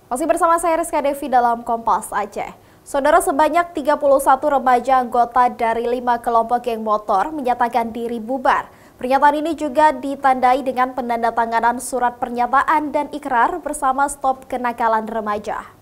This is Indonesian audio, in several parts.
Masih bersama saya Rizka Devi dalam Kompas Aceh. Saudara, sebanyak 31 remaja anggota dari 5 kelompok geng motor menyatakan diri bubar. Pernyataan ini juga ditandai dengan penandatanganan surat pernyataan dan ikrar bersama Stop Kenakalan Remaja.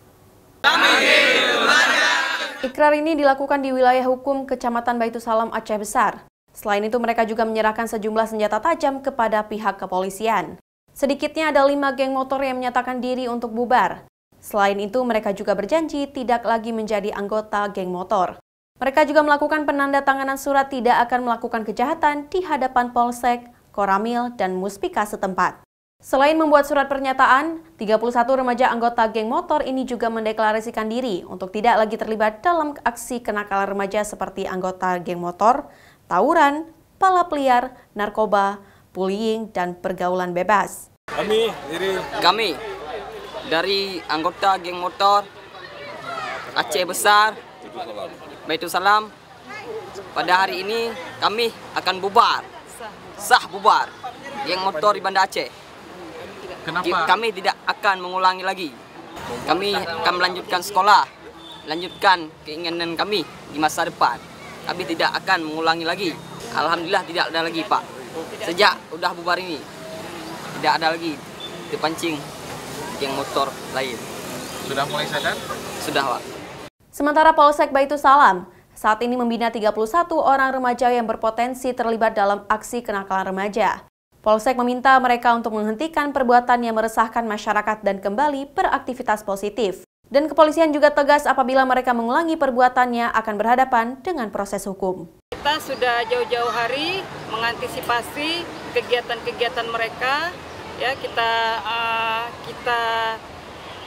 Ikrar ini dilakukan di wilayah hukum Kecamatan Baitusalam, Aceh Besar. Selain itu, mereka juga menyerahkan sejumlah senjata tajam kepada pihak kepolisian. Sedikitnya ada 5 geng motor yang menyatakan diri untuk bubar. Selain itu, mereka juga berjanji tidak lagi menjadi anggota geng motor. Mereka juga melakukan penandatanganan surat tidak akan melakukan kejahatan di hadapan Polsek, Koramil, dan Muspika setempat. Selain membuat surat pernyataan, 31 remaja anggota geng motor ini juga mendeklarasikan diri untuk tidak lagi terlibat dalam aksi kenakalan remaja seperti anggota geng motor, tawuran, balap liar, narkoba, bullying, dan pergaulan bebas. Kami dari anggota geng motor Aceh Besar, Baitusalam, pada hari ini kami akan bubar, sah bubar geng motor di Banda Aceh. Kenapa? Kami tidak akan mengulangi lagi. Kami akan melanjutkan sekolah, lanjutkan keinginan kami di masa depan. Kami tidak akan mengulangi lagi. Alhamdulillah tidak ada lagi, Pak. Sejak udah bubar ini, tidak ada lagi dipancing geng motor lain. Sudah mulai sadar? Sudah, Pak. Sementara Polsek Baitusalam saat ini membina 31 orang remaja yang berpotensi terlibat dalam aksi kenakalan remaja. Polsek meminta mereka untuk menghentikan perbuatan yang meresahkan masyarakat dan kembali beraktivitas positif. Dan kepolisian juga tegas apabila mereka mengulangi perbuatannya akan berhadapan dengan proses hukum. Kita sudah jauh-jauh hari mengantisipasi kegiatan-kegiatan mereka. Ya, kita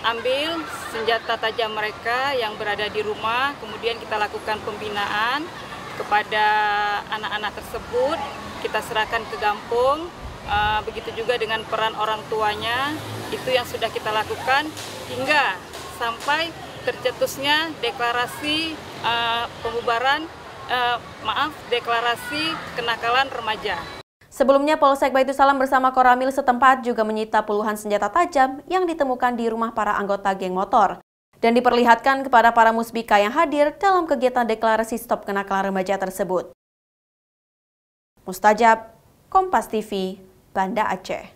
ambil senjata tajam mereka yang berada di rumah, kemudian kita lakukan pembinaan kepada anak-anak tersebut, kita serahkan ke kampung, begitu juga dengan peran orang tuanya, itu yang sudah kita lakukan hingga sampai tercetusnya deklarasi deklarasi kenakalan remaja. Sebelumnya, Polsek Baitusalam bersama Koramil setempat juga menyita puluhan senjata tajam yang ditemukan di rumah para anggota geng motor dan diperlihatkan kepada para musbika yang hadir dalam kegiatan deklarasi Stop Kenakalan Remaja tersebut. Mustajab, Kompas TV, Banda Aceh.